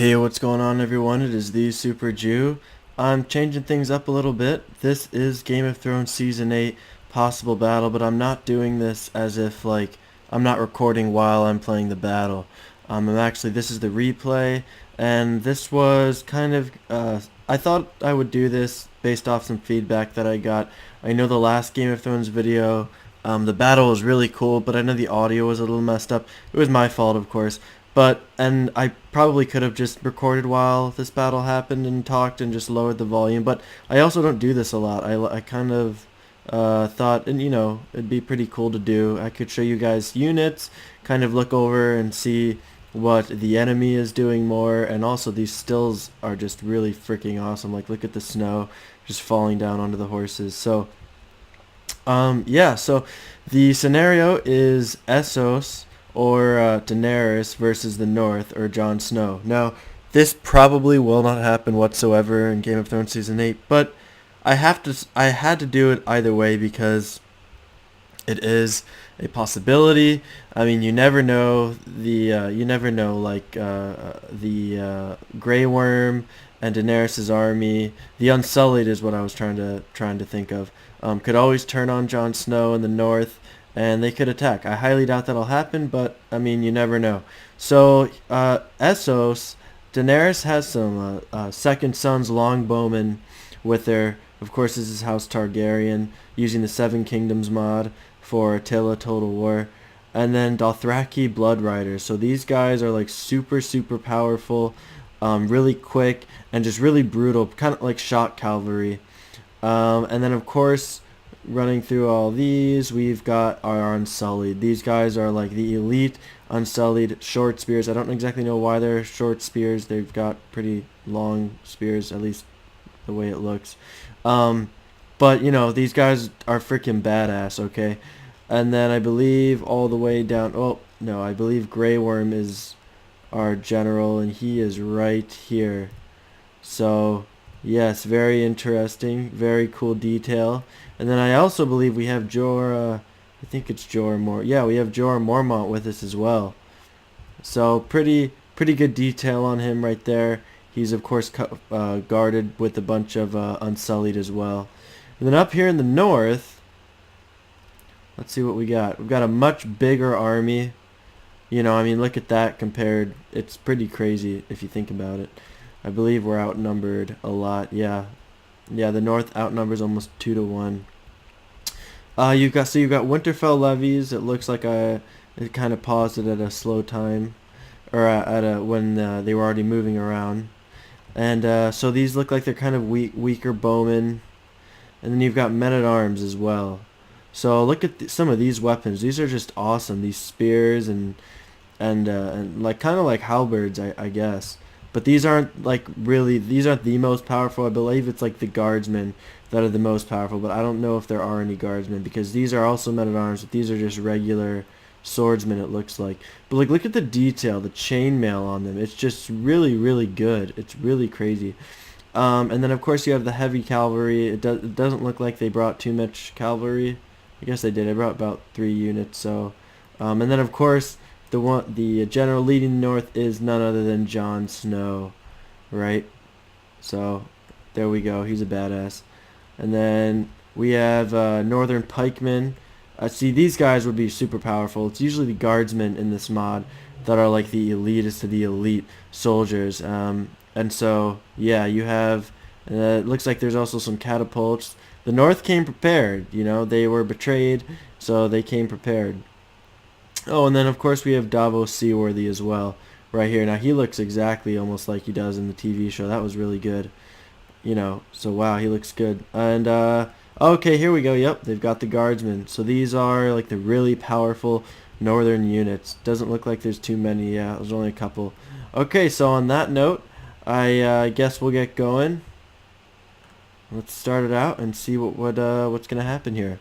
Hey, what's going on, everyone? It is the Super Jew. I'm changing things up a little bit. This is Game of Thrones Season 8 Possible Battle, but I'm not doing this as if, like, I'm not recording while I'm playing the battle. This is the replay, and this was kind of, I thought I would do this based off some feedback that I got. I know the last Game of Thrones video, the battle was really cool, but I know the audio was a little messed up. It was my fault, of course. And I probably could have just recorded while this battle happened and talked and just lowered the volume, but I also don't do this a lot. I kind of thought, and it'd be pretty cool to do. I could show you guys units, kind of look over and see what the enemy is doing more, and also these stills are just really freaking awesome. Like, look at the snow just falling down onto the horses. So the scenario is Essos or Daenerys versus the North or Jon Snow. Now, this probably will not happen whatsoever in Game of Thrones Season 8, but I had to do it either way because it is a possibility. I mean, you never know, like the Grey Worm and Daenerys's army. The Unsullied is what I was trying to think of. Could always turn on Jon Snow in the north, and they could attack. I highly doubt that'll happen, but I mean, you never know. So Essos, Daenerys has some Second Sons longbowmen with her. Of course, this is House Targaryen using the Seven Kingdoms mod for Attila Total War. And then Dothraki Blood Riders. So these guys are like super, super powerful, really quick, and just really brutal, kind of like shock cavalry. And then, of course, running through all these, we've got our Unsullied. These guys are like the elite Unsullied short spears. I don't exactly know why they're short spears. They've got pretty long spears, at least the way it looks. But, these guys are freaking badass, okay? And then I believe all the way down... Oh, no, I believe Grey Worm is our general, and he is right here. So, yes, very interesting. Very cool detail. And then I also believe we have Jorah... I think it's Jorah Mor... Yeah, we have Jorah Mormont with us as well. So, pretty good detail on him right there. He's, of course, guarded with a bunch of Unsullied as well. And then up here in the north, let's see what we got. We've got a much bigger army. I mean, look at that compared. It's pretty crazy if you think about it. I believe we're outnumbered a lot. Yeah, the north outnumbers almost 2-1. You've got Winterfell levies. It looks like it kind of paused it at a slow time, or when they were already moving around. And so these look like they're kind of weaker bowmen. And then you've got men-at-arms as well. So look at some of these weapons. These are just awesome. These spears and like kind of like halberds, I guess. But these aren't the most powerful. I believe it's like the guardsmen that are the most powerful. But I don't know if there are any guardsmen because these are also men-at-arms. But these are just regular swordsmen, it looks like. But like, look at the detail, the chainmail on them. It's just really, really good. It's really crazy. And then, of course, you have the heavy cavalry. It doesn't look like they brought too much cavalry. I guess they did. They brought about 3 units. So, and then, of course, the general leading north is none other than Jon Snow, right? So, there we go. He's a badass. And then we have northern pikemen. See, these guys would be super powerful. It's usually the guardsmen in this mod that are like the elitist of the elite soldiers. And so, yeah, you have, it looks like there's also some catapults. The North came prepared, they were betrayed, so they came prepared. Oh, and then, of course, we have Davos Seaworthy as well, right here. Now, he looks exactly almost like he does in the TV show. That was really good, so wow, he looks good. And, okay, here we go. Yep, they've got the guardsmen. So these are, like, the really powerful northern units. Doesn't look like there's too many. Yeah, there's only a couple. Okay, so on that note, I guess we'll get going. Let's start it out and see what's gonna happen here.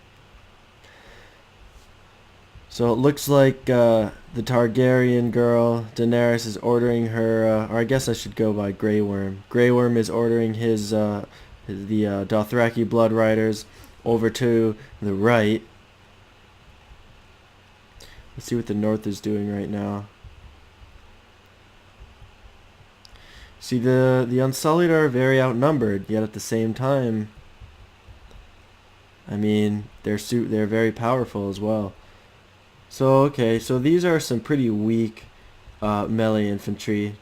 So it looks like the Targaryen girl Daenerys is ordering her, or I guess I should go by Grey Worm. Grey Worm is ordering the Dothraki Blood Riders over to the right. Let's see what the North is doing right now. See, the Unsullied are very outnumbered, yet at the same time, I mean, they're very powerful as well. So okay, so these are some pretty weak melee infantry.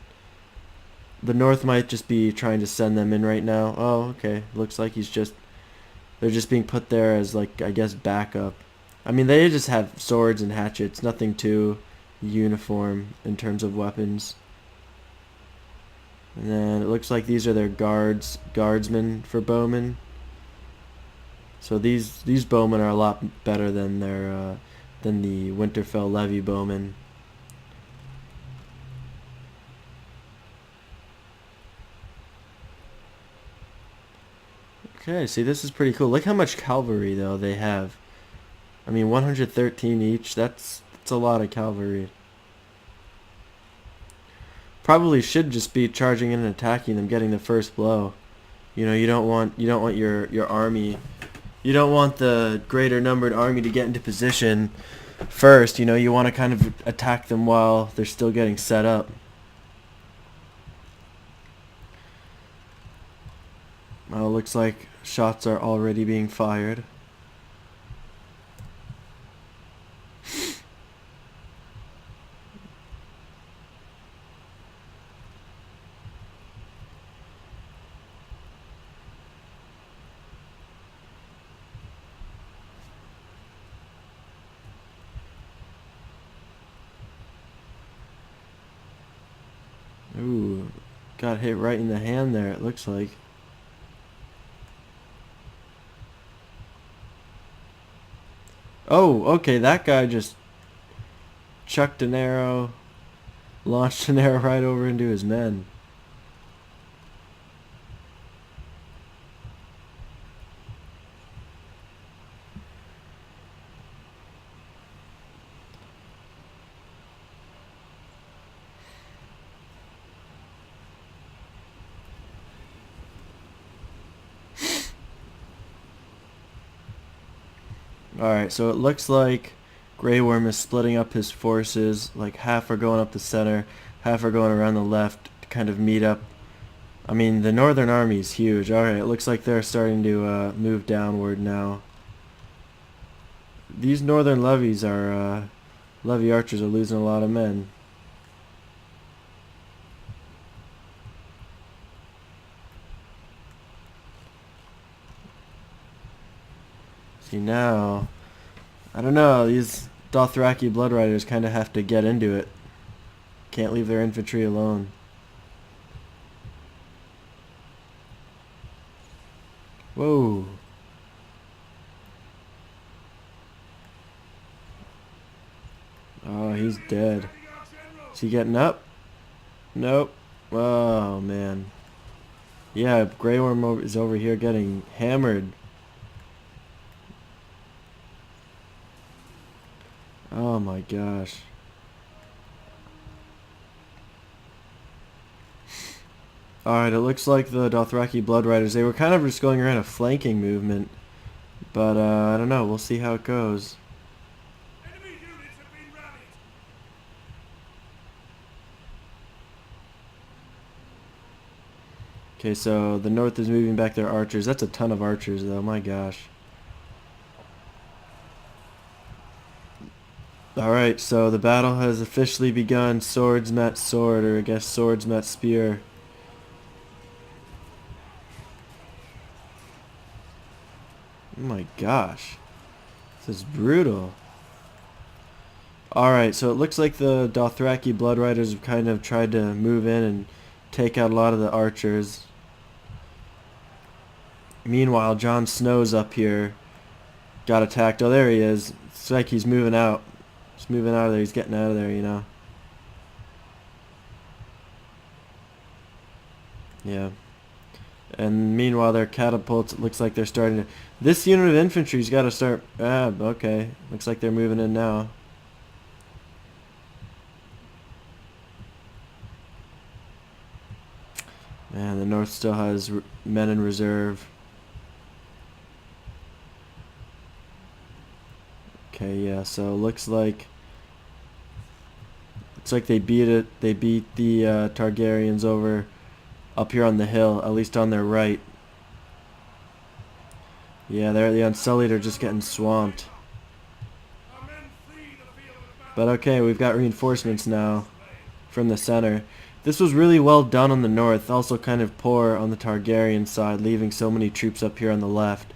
The North might just be trying to send them in right now. Oh, okay. Looks like they're just being put there as, like, I guess backup. I mean, they just have swords and hatchets, nothing too uniform in terms of weapons. And then it looks like these are their guardsmen for bowmen. So these bowmen are a lot better than than the Winterfell Levy bowmen. Okay, see, this is pretty cool. Look how much cavalry though they have. I mean, 113 each. That's a lot of cavalry. Probably should just be charging in and attacking them, getting the first blow. You know, you don't want your army. You don't want the greater numbered army to get into position first. You know, you want to kind of attack them while they're still getting set up. Well, looks like shots are already being fired. Ooh, got hit right in the hand there, it looks like. Oh, okay, that guy just chucked an arrow, launched an arrow right over into his men. Alright, so it looks like Grey Worm is splitting up his forces. Like, half are going up the center, half are going around the left to kind of meet up. I mean, the Northern Army is huge. Alright, it looks like they're starting to move downward now. These Northern levies are, levy archers are losing a lot of men. See, now, I don't know, these Dothraki Blood Riders kind of have to get into it. Can't leave their infantry alone. Whoa. Oh, he's dead. Is he getting up? Nope. Oh, man. Yeah, Grey Worm is over here getting hammered. Oh my gosh. Alright, it looks like the Dothraki Blood Riders, they were kind of just going around a flanking movement. But, I don't know, we'll see how it goes. Okay, so the North is moving back their archers. That's a ton of archers, though, my gosh. Alright, so the battle has officially begun. Swords met sword, or I guess swords met spear. Oh my gosh. This is brutal. Alright, so it looks like the Dothraki Blood Riders have kind of tried to move in and take out a lot of the archers. Meanwhile, Jon Snow's up here. Got attacked. Oh, there he is. It's like he's moving out. He's moving out of there. He's getting out of there, you know. Yeah. And meanwhile, their catapults, it looks like they're starting to... This unit of infantry's got to start... Ah, okay. Looks like they're moving in now. Man, the North still has men in reserve. Okay, yeah, so looks like they beat it. They beat the Targaryens over up here on the hill, at least on their right. Yeah, the Unsullied are just getting swamped. But okay, we've got reinforcements now from the center. This was really well done on the north, also kind of poor on the Targaryen side, leaving so many troops up here on the left.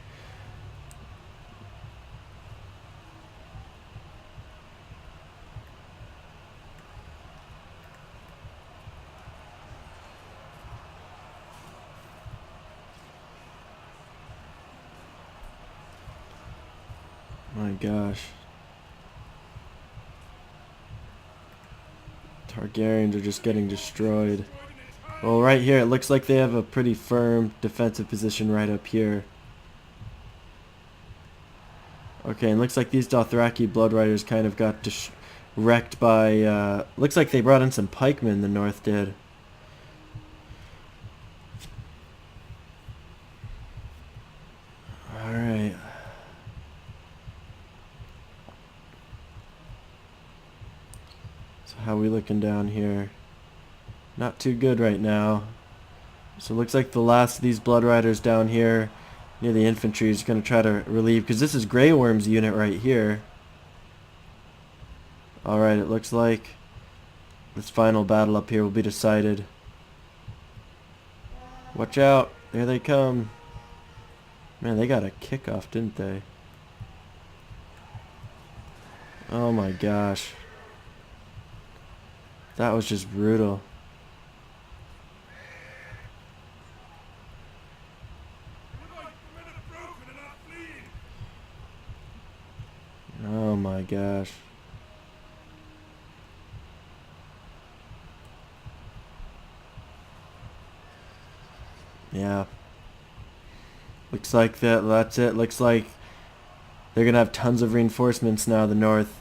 My gosh. Targaryens are just getting destroyed. Well, right here, it looks like they have a pretty firm defensive position right up here. Okay, and looks like these Dothraki Blood Riders kind of got wrecked by, looks like they brought in some pikemen, the north did. Alright. So how are we looking down here? Not too good right now. So it looks like the last of these Blood Riders down here near the infantry is going to try to relieve, because this is Grey Worm's unit right here. Alright, it looks like this final battle up here will be decided. Watch out, there they come. Man, they got a kickoff, didn't they? Oh my gosh. That was just brutal. Oh my gosh. Yeah. Looks like that's it. Looks like they're going to have tons of reinforcements now, the north.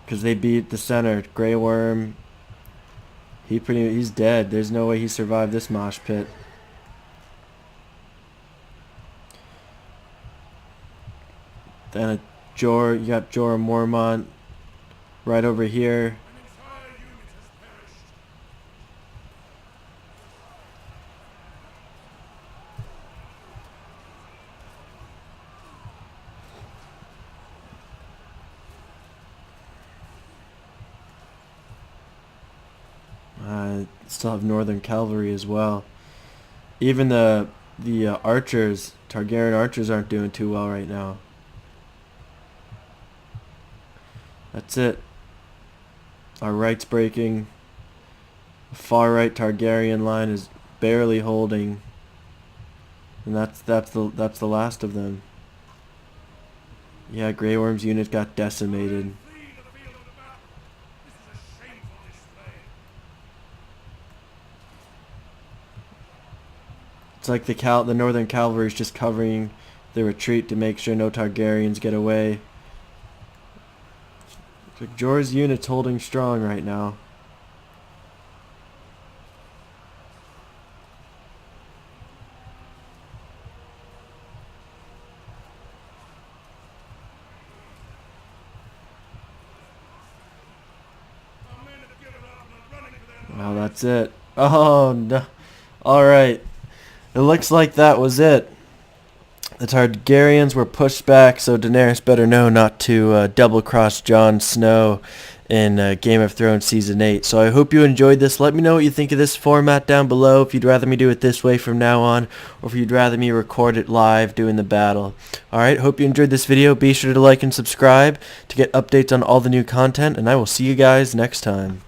Because they beat the center. Grey Worm. He's dead. There's no way he survived this mosh pit. Then you got Jorah Mormont right over here. Still have Northern Cavalry as well. Even the archers, Targaryen archers, aren't doing too well right now. That's it. Our right's breaking. The far right Targaryen line is barely holding, and that's the last of them. Yeah, Grey Worm's unit got decimated. It's like the Northern Cavalry is just covering the retreat to make sure no Targaryens get away. It's like Jorah's unit's holding strong right now. Well, that's it. Oh no. Alright. It looks like that was it. The Targaryens were pushed back, so Daenerys better know not to double-cross Jon Snow in Game of Thrones Season 8. So I hope you enjoyed this. Let me know what you think of this format down below, if you'd rather me do it this way from now on, or if you'd rather me record it live doing the battle. Alright, hope you enjoyed this video. Be sure to like and subscribe to get updates on all the new content, and I will see you guys next time.